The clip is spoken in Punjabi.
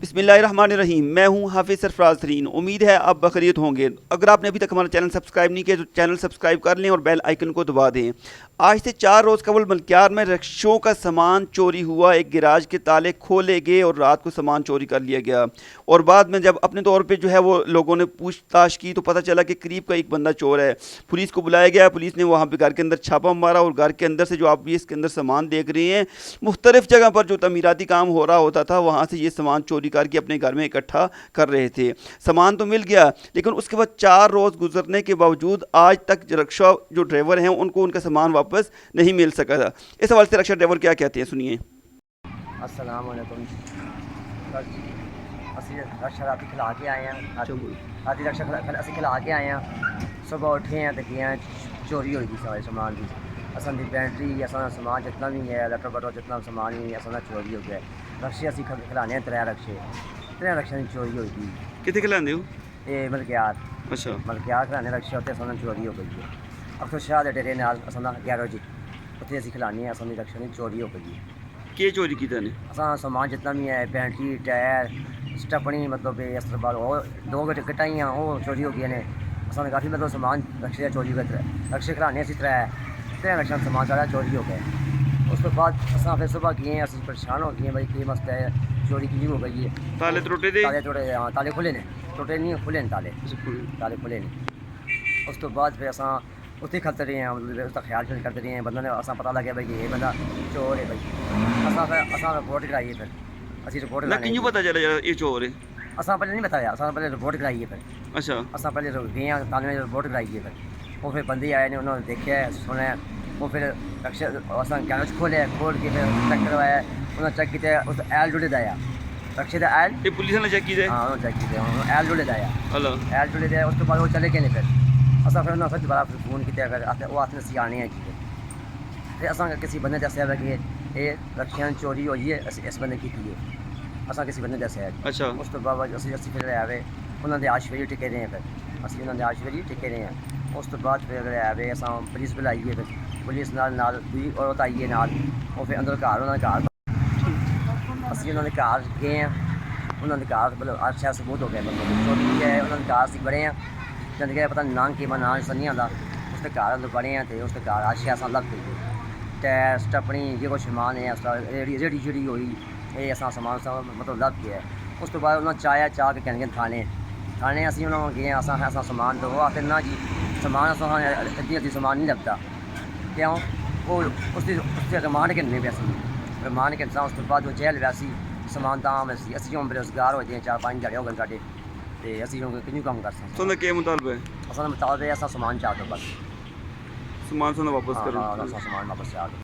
बिस्मिल्लाहिर्रहमानिर्रहीम। मैं हूं हाफिज़ सरफराज तरीन। उम्मीद है आप बखैरियत होंगे। अगर आपने अभी तक हमारा चैनल सब्सक्राइब नहीं किया तो चैनल सब्सक्राइब कर लें और बेल आइकन को दबा दें। आज से 4 रोज़ कबल मलकियार में रक्षों का सामान चोरी हुआ। एक गिराज के ताले खोले गए और रात को सामान चोरी कर लिया गया। और बाद में जब अपने तौर पर जो है वो लोगों ने पूछताछ की तो पता चला कि करीब का एक बंदा चोर है। पुलिस को बुलाया गया। पुलिस ने वहाँ पर घर के अंदर छापा मारा और घर के अंदर से जो आप भी इसके अंदर सामान देख रहे हैं, मुख्तलिफ जगह पर जो तमीराती काम हो रहा होता था वहाँ से ये सामान चोरी करके अपने घर में इकट्ठा कर रहे थे। सामान तो मिल गया, लेकिन उसके बाद 4 रोज़ गुजरने के बावजूद आज तक रक्षा जो ड्राइवर हैं उनको उनका सामान वापस नहीं मिल सका था। इस हवाले से रक्षा ड्राइवर क्या कहते हैं, सुनिए। अस्सलाम वालेकुम। ਅਸੀਂ ਰਕਸ਼ਾ ਰਾਤੀ ਖਿਲਾ ਕੇ ਆਏ ਹਾਂ। ਰਾਤੀ ਰਕਸ਼ਾ ਅਸੀਂ ਖਿਲਾ ਕੇ ਆਏ ਹਾਂ। ਸੁਬਹ ਉੱਠੇ ਹਾਂ ਤੇ ਗਿਆ ਚੋਰੀ ਹੋਈ ਸਾਰੇ ਸਮਾਨ ਦੀ। ਅਸਾਂ ਦੀ ਬੈਟਰੀ, ਅਸਾਂ ਦਾ ਸਮਾਨ ਜਿੰਨਾ ਵੀ ਹੈ, ਲੈਪਟਾਪ ਜਿੰਨਾ ਸਮਾਨ ਹੀ ਅਸਾਂ ਦਾ ਚੋਰੀ ਹੋ ਗਿਆ। ਰਕਸ਼ੇ ਅਸੀਂ ਖਿਲਾਣੇ 3 ਰਕਸ਼ੇ ਦੀ ਚੋਰੀ ਹੋਈ ਸੀ। ਕਿੱਥੇ ਖਿਲਾਉਂਦੇ ਹੋ? ਇਹ ਮਲਕਿਆਰ। ਅੱਛਾ, ਮਲਕਿਆਰ ਖਿਲਾਣੇ ਰਕਸ਼ੇ ਉੱਤੇ ਅਸਾਂ ਦੀ ਚੋਰੀ ਹੋ ਗਈ ਹੈ। ਅਫਸਰ ਸ਼ਾਹ ਦੇ ਡੇਰੇ ਨਾਲ ਅਸਾਂ ਦਾ ਗੈਰੇਜ ਉੱਥੇ ਅਸੀਂ ਖਿਲਾਣੇ ਹਾਂ। ਅਸਾਂ ਦੀ ਰਕਸ਼ੇ ਦੀ ਚੋਰੀ ਹੋ ਗਈ ਹੈ। ਕੀ ਚੋਰੀ ਕੀਤਾ ਨੇ? ਅਸਾਂ ਸਮਾਨ ਜਿੰਨਾ ਵੀ ਹੈ, ਬੈਟਰੀ, ਟਾਇਰ, ਸਟੱਪਣੀ, ਮਤਲਬ ਇਸ ਤਰ੍ਹਾਂ ਬਾਅਦ ਉਹ 2 ਕਟਾਈਆਂ ਉਹ ਚੋਰੀ ਹੋ ਗਈਆਂ ਨੇ। ਅਸਾਂ ਕਾਫੀ ਮਤਲਬ ਸਮਾਨ ਰਕਸ਼ੇ ਦਾ ਚੋਰੀ ਹੋ ਗਿਆ। ਰਕਸ਼ੇ ਖਿਲਾਣੇ ਅਸੀਂ 3 ਰਕਸ਼ਿਆਂ ਦਾ ਸਮਾਨ ਸਾਰਾ ਚੋਰੀ ਹੋ ਗਿਆ। ਉਸ ਤੋਂ ਬਾਅਦ ਅਸਾਂ ਫਿਰ ਸੁਬਾਹ ਗਏ, ਅਸੀਂ ਪਰੇਸ਼ਾਨ ਹੋ ਗਏ, ਭਾਈ ਕੀ ਮਸਲਾ ਹੈ, ਚੋਰੀ ਕਿਉਂ ਹੋ ਗਈ ਹੈ। ਤਾਲੇ ਟੁੱਟੇ ਦੇ? ਤਾਲੇ ਟੁੱਟੇ, ਹਾਂ ਤਾਲੇ ਖੁੱਲੇ ਨੇ, ਟੁੱਟੇ ਨਹੀਂ ਖੁੱਲੇ ਨੇ ਤਾਲੇ ਖੁੱਲੇ ਨੇ। ਉਸ ਤੋਂ ਬਾਅਦ ਫਿਰ ਅਸਾਂ ਉੱਥੇ ਖੜਦੇ ਰਹੇ ਹਾਂ, ਮਤਲਬ ਉਸਦਾ ਖਿਆਲ ਕਰਦੇ ਰਹੇ ਹਾਂ। ਬੰਦਾ ਨੇ ਅਸਾਂ ਪਤਾ ਲੱਗਿਆ ਭਾਈ ਇਹ ਬੰਦਾ ਚੋਰ ਹੈ। ਭਾਈ ਅਸਾਂ ਰਿਪੋਰਟ ਕਰਾਈਏ। ਫਿਰ ਅਸੀਂ ਰਿਪੋਰਟ ਕਿਉਂ ਪਤਾ ਚੱਲਿਆ ਇਹ ਚੋਰ ਹੈ? ਅਸਾਂ ਪਹਿਲੇ ਨਹੀਂ ਬਤਾਇਆ, ਅਸਾਂ ਪਹਿਲੇ ਰਿਪੋਰਟ ਕਰਾਈਏ। ਫਿਰ ਅੱਛਾ, ਅਸਾਂ ਪਹਿਲੇ ਗਏ ਹਾਂ ਤਾਲੇ ਰਿਪੋਰਟ ਕਰਾਈਏ। ਫਿਰ ਉਹ ਫਿਰ ਬੰਦੇ ਆਏ ਨੇ, ਉਹਨਾਂ ਨੇ ਦੇਖਿਆ ਸੁਣਿਆ। ਉਹ ਫਿਰ ਰਕਸ਼ਾ ਅਸਾਂ ਗੈਰੇਜ ਖੋਲ੍ਹ ਕੇ ਫਿਰ ਚੈੱਕ ਕਰਵਾਇਆ। ਉਹਨਾਂ ਚੈੱਕ ਕੀਤਾ, ਉਸ ਐਲ ਜੁੜੇ ਦਾ ਆ ਰਕਸ਼ੇ ਦਾ ਐਲ। ਇਹ ਪੁਲਿਸ ਨੇ ਚੈੱਕ ਕੀਤਾ? ਹਾਂ, ਉਹਨਾਂ ਚੈੱਕ ਕੀਤਾ, ਐਲ ਜੁੜੇ ਦਾ ਆ। ਹਲੋ ਐਲ ਜੁੜੇ ਦਾ। ਉਸ ਤੋਂ ਬਾਅਦ ਉਹ ਚਲੇ ਗਏ ਨੇ। ਫਿਰ ਅਸਾਂ ਫਿਰ ਉਹਨਾਂ ਫਿਰ ਦੁਬਾਰਾ ਫੋਨ ਕੀਤਾ। ਫਿਰ ਉਹ ਆਖਦੇ ਅਸੀਂ ਆਉਣੇ ਆ ਜੀ। ਫਿਰ ਅਸਾਂ ਕਿਸੇ ਬੰਦੇ ਦੱਸਿਆ ਵਾ ਕਿ ਇਹ ਰਕਸ਼ਿਆਂ ਚੋਰੀ ਹੋਈ ਹੈ, ਅਸੀਂ ਇਸ ਬੰਦੇ ਕੀਤੀ ਹੈ। ਅਸਾਂ ਕਿਸੇ ਬੰਦੇ ਦੱਸਿਆ। ਅੱਛਾ, ਉਸ ਤੋਂ ਬਾਅਦ ਅਸੀਂ ਫਿਰ ਆਵੇ ਉਹਨਾਂ ਦੇ ਆਸ਼ਵਰੀ ਟਿਕੇ ਰਹੇ। ਫਿਰ ਅਸੀਂ ਉਹਨਾਂ ਦੇ ਆਸ਼ਵਰੀ ਟਿਕੇ ਰਹੇ ਹਾਂ। ਉਸ ਤੋਂ ਬਾਅਦ ਫਿਰ ਆਵੇ ਅਸਾਂ ਪੁਲਿਸ ਬੁਲਾਈਏ। ਫਿਰ ਪੁਲਿਸ ਨਾਲ ਦੂਜੀ ਔਰਤ ਆਈਏ ਨਾਲ। ਉਹ ਫਿਰ ਅੰਦਰ ਘਰ, ਉਹਨਾਂ ਦੇ ਘਰ ਅਸੀਂ ਉਹਨਾਂ ਦੇ ਘਰ ਗਏ ਹਾਂ। ਉਹਨਾਂ ਦੇ ਘਰ ਮਤਲਬ ਅੱਛਾ ਸਬੂਤ ਹੋ ਗਿਆ, ਮਤਲਬ ਚੋਰੀ ਹੈ। ਉਹਨਾਂ ਦੇ ਘਰ ਅਸੀਂ ਬੜੇ ਹਾਂ, ਜਦ ਕਿ ਪਤਾ ਨਾਂ ਕੀ ਨਾਂ ਸੰਨੀ ਆਉਂਦਾ। ਉਸ ਦੇ ਘਰ ਅੰਦਰ ਬੜੇ ਹਾਂ ਅਤੇ ਉਸ ਦੇ ਘਰ ਆਸ਼ਿਆ ਅਸਾਂ ਲੱਗ ਗਈ। ਟਾਇਰ, ਸਟੱਪਣੀ, ਜੇ ਕੋਈ ਸਮਾਨ ਹੈ ਰੇੜੀ ਜਿਹੜੀ ਹੋਈ, ਇਹ ਅਸਾਂ ਸਮਾਨ ਮਤਲਬ ਲੱਭ ਗਿਆ। ਉਸ ਤੋਂ ਬਾਅਦ ਉਹਨਾਂ ਚਾਹ ਕੇ ਕਹਿੰਦੇ ਥਾਣੇ ਅਸੀਂ ਉਹਨਾਂ ਨੂੰ ਗਏ। ਅਸਾਂ ਸਮਾਨ ਦੋ ਆਖਿਰ ਨਾ ਜੀ, ਸਮਾਨ ਅਸਾਂ ਅੱਧੀ ਸਮਾਨ ਨਹੀਂ ਲੱਭਦਾ। ਕਿਉਂ? ਉਹ ਉਸ 'ਤੇ ਰਿਮਾਂਡ ਕਿੰਨੇ ਪਿਆ ਸੀ, ਰਿਮਾਂਡ ਕਿੰਨਾ। ਉਸ ਤੋਂ ਬਾਅਦ ਉਹ ਜੇਲ੍ਹ ਪਿਆ ਸੀ। ਸਮਾਨ ਤਾਂ ਆਮ ਸੀ। ਅਸੀਂ ਹੁਣ ਬੇਰੁਜ਼ਗਾਰ ਹੋਏ ਹਾਂ, 4-5 ਦਿਹਾੜੇ ਹੋ ਗਏ ਸਾਡੇ, ਅਤੇ ਅਸੀਂ ਹੁਣ ਕਿੰਨੀ ਕੰਮ ਕਰ ਸਕਦੇ। ਤੁਹਾਨੂੰ ਕੀ ਮੁਤਾਲਬਾ ਹੈ? ਅਸਾਂ ਦਾ ਮੁਤਾਲਬਾ ਹੈ ਅਸਾਂ ਸਮਾਨ ਚਾਹ ਦੋ, ਬਸ ਸਮਾਨ ਸਾਨੂੰ ਵਾਪਸ ਕਰੋ। ਅਸਾਂ ਸਮਾਨ ਵਾਪਸ ਚਾਹ ਦੋ।